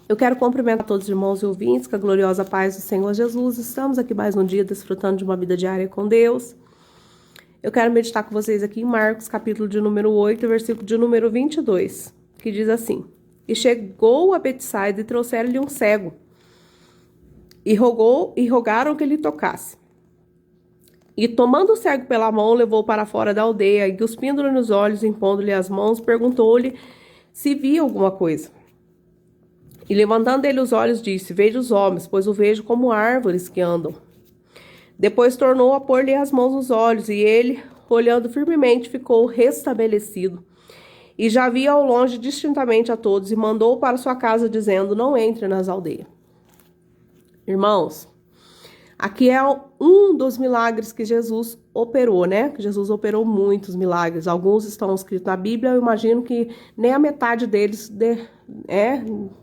Eu quero cumprimentar todos os irmãos e ouvintes com a gloriosa paz do Senhor Jesus. Estamos aqui mais um dia desfrutando de uma vida diária com Deus. Eu quero meditar com vocês aqui em Marcos, capítulo de número 8, versículo de número 22, que diz assim: E chegou a Betsaida e trouxeram-lhe um cego, e rogaram que lhe tocasse. E tomando o cego pela mão, levou para fora da aldeia, e cuspindo-lhe nos olhos, impondo-lhe as mãos, perguntou-lhe se via alguma coisa. E levantando ele os olhos, disse: Vejo os homens, pois o vejo como árvores que andam. Depois tornou a pôr-lhe as mãos nos olhos, e ele, olhando firmemente, ficou restabelecido. E já via ao longe distintamente a todos, e mandou para sua casa, dizendo: Não entre nas aldeias. Irmãos, aqui é um dos milagres que Jesus operou, né? Que Jesus operou muitos milagres. Alguns estão escritos na Bíblia, eu imagino que nem a metade deles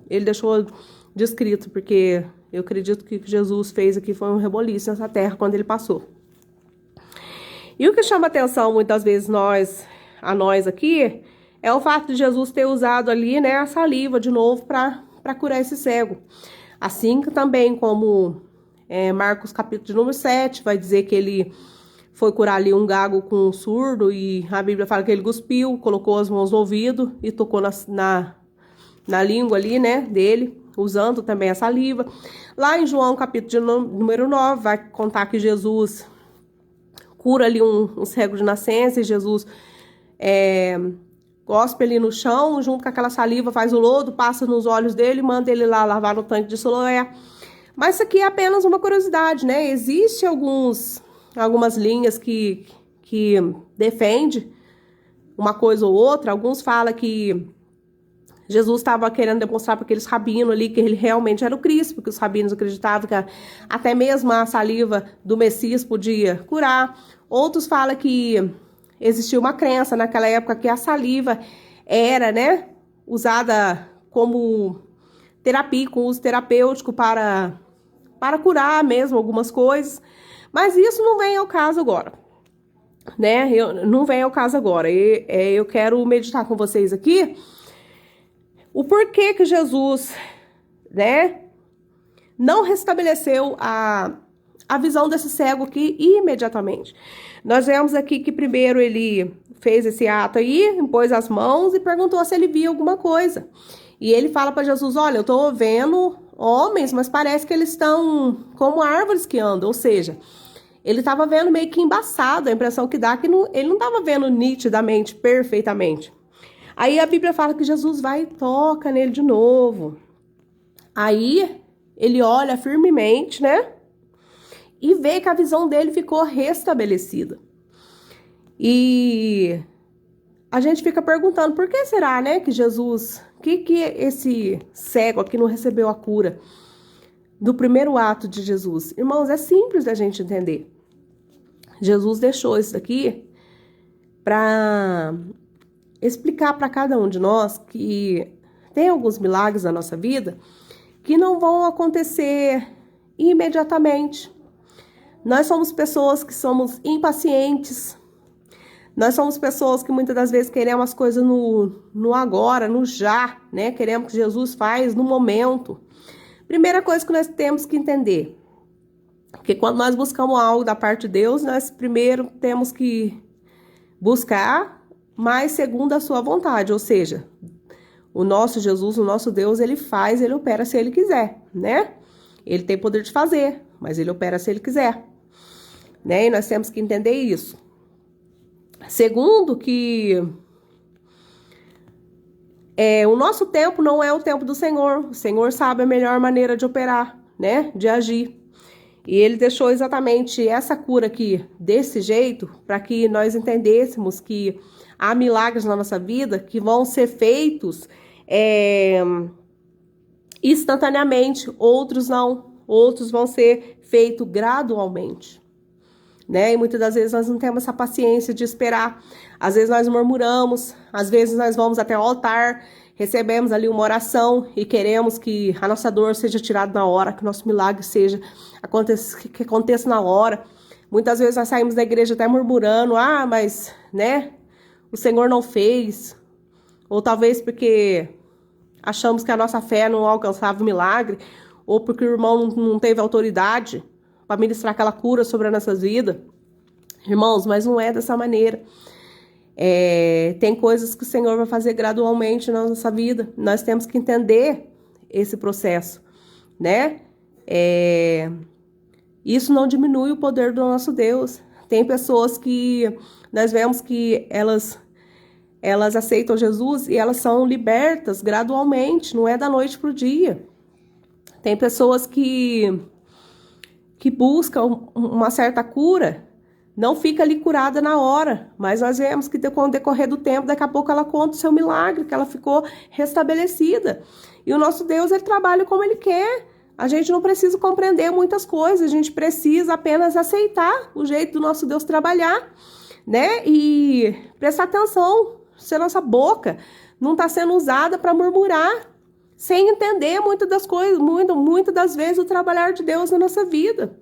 ele deixou descrito, porque eu acredito que o que Jesus fez aqui foi um reboliço nessa terra quando ele passou. E o que chama atenção muitas vezes a nós aqui é o fato de Jesus ter usado ali, né, a saliva de novo para curar esse cego. Assim também como Marcos capítulo de número 7 vai dizer que ele foi curar ali um gago com um surdo, e a Bíblia fala que ele cuspiu, colocou as mãos no ouvido e tocou na língua ali, né, dele, usando também a saliva. Lá em João capítulo de número 9 vai contar que Jesus cura ali um cego de nascença, e Jesus cospe ali no chão, junto com aquela saliva, faz o lodo, passa nos olhos dele e manda ele lá lavar no tanque de Siloé. Mas isso aqui é apenas uma curiosidade, né? Existem algumas linhas que defende uma coisa ou outra. Alguns falam que Jesus estava querendo demonstrar para aqueles rabinos ali que ele realmente era o Cristo, porque os rabinos acreditavam que até mesmo a saliva do Messias podia curar. Outros falam que existia uma crença naquela época que a saliva era, né, usada como terapia, com uso terapêutico para curar mesmo algumas coisas. Mas isso não vem ao caso agora, né? Não vem ao caso agora. Eu quero meditar com vocês aqui o porquê que Jesus, né, não restabeleceu a visão desse cego aqui imediatamente. Nós vemos aqui que primeiro ele fez esse ato aí, impôs as mãos e perguntou se ele via alguma coisa. E ele fala para Jesus: olha, eu estou vendo homens, mas parece que eles estão como árvores que andam. Ou seja, ele estava vendo meio que embaçado, a impressão que dá que ele não estava vendo nitidamente, perfeitamente. Aí a Bíblia fala que Jesus vai e toca nele de novo. Aí ele olha firmemente, né? E vê que a visão dele ficou restabelecida. E a gente fica perguntando, por que será, né, que Jesus, que esse cego aqui não recebeu a cura do primeiro ato de Jesus? Irmãos, é simples da gente entender. Jesus deixou isso daqui para explicar para cada um de nós que tem alguns milagres na nossa vida que não vão acontecer imediatamente. Nós somos pessoas que somos impacientes. Nós somos pessoas que muitas das vezes queremos as coisas no agora, no já, né? Queremos que Jesus faz no momento. Primeira coisa que nós temos que entender, que quando nós buscamos algo da parte de Deus, nós primeiro temos que buscar mais segundo a sua vontade, ou seja, o nosso Jesus, o nosso Deus, ele faz, ele opera se ele quiser, né? Ele tem poder de fazer, mas ele opera se ele quiser, né? E nós temos que entender isso. Segundo, que o nosso tempo não é o tempo do Senhor. O Senhor sabe a melhor maneira de operar, né? De agir. E ele deixou exatamente essa cura aqui desse jeito para que nós entendêssemos que há milagres na nossa vida que vão ser feitos instantaneamente, outros não. Outros vão ser feitos gradualmente, né? E muitas das vezes nós não temos essa paciência de esperar. Às vezes nós murmuramos, às vezes nós vamos até o altar, recebemos ali uma oração e queremos que a nossa dor seja tirada na hora, que o nosso milagre que aconteça na hora. Muitas vezes nós saímos da igreja até murmurando: mas, né, o Senhor não fez. Ou talvez porque achamos que a nossa fé não alcançava o milagre, ou porque o irmão não teve autoridade para ministrar aquela cura sobre as nossas vidas. Irmãos, mas não é dessa maneira. Tem coisas que o Senhor vai fazer gradualmente na nossa vida. Nós temos que entender esse processo, né? Isso não diminui o poder do nosso Deus. Tem pessoas que nós vemos que elas aceitam Jesus e elas são libertas gradualmente, não é da noite para o dia. Tem pessoas que buscam uma certa cura, não fica ali curada na hora, mas nós vemos que com o decorrer do tempo, daqui a pouco ela conta o seu milagre, que ela ficou restabelecida. E o nosso Deus, ele trabalha como ele quer. A gente não precisa compreender muitas coisas, a gente precisa apenas aceitar o jeito do nosso Deus trabalhar, né? E prestar atenção se a nossa boca não está sendo usada para murmurar, sem entender muitas das coisas, muitas das vezes o trabalhar de Deus na nossa vida.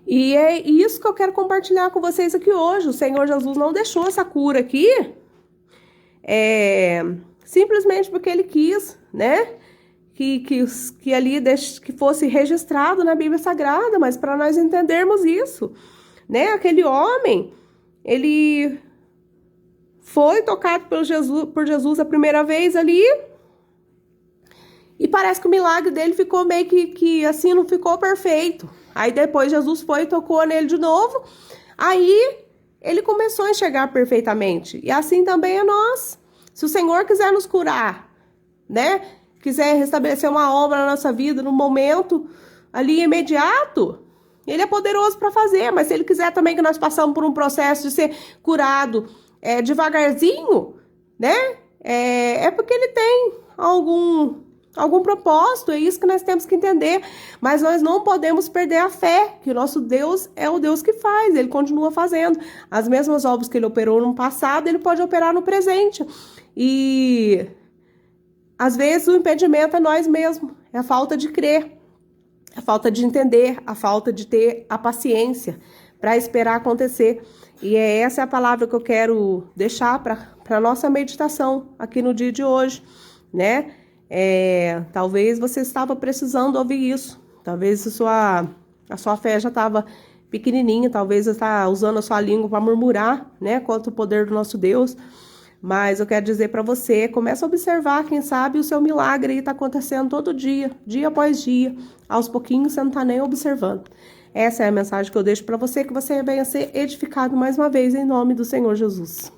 E é isso que eu quero compartilhar com vocês aqui hoje. O Senhor Jesus não deixou essa cura aqui simplesmente porque ele quis, né? Que ali que fosse registrado na Bíblia Sagrada, mas para nós entendermos isso, né? Aquele homem, ele foi tocado por Jesus a primeira vez ali, e parece que o milagre dele ficou meio que assim, não ficou perfeito. Aí depois Jesus foi e tocou nele de novo, aí ele começou a enxergar perfeitamente. E assim também é nós. Se o Senhor quiser nos curar, né? Quiser restabelecer uma obra na nossa vida no momento ali imediato, ele é poderoso para fazer. Mas se ele quiser também que nós passamos por um processo de ser curado devagarzinho, né? É porque ele tem algum propósito, é isso que nós temos que entender. Mas nós não podemos perder a fé, que o nosso Deus é o Deus que faz, ele continua fazendo. As mesmas obras que ele operou no passado, ele pode operar no presente. E às vezes o impedimento é nós mesmos, é a falta de crer, a falta de entender, a falta de ter a paciência para esperar acontecer. E essa é a palavra que eu quero deixar para a nossa meditação aqui no dia de hoje, né? Talvez você estava precisando ouvir isso, talvez a sua fé já estava pequenininha, talvez você está usando a sua língua para murmurar, né, contra o poder do nosso Deus. Mas eu quero dizer para você, comece a observar, quem sabe o seu milagre aí está acontecendo todo dia, dia após dia, aos pouquinhos você não está nem observando. Essa é a mensagem que eu deixo para você, que você venha ser edificado mais uma vez em nome do Senhor Jesus.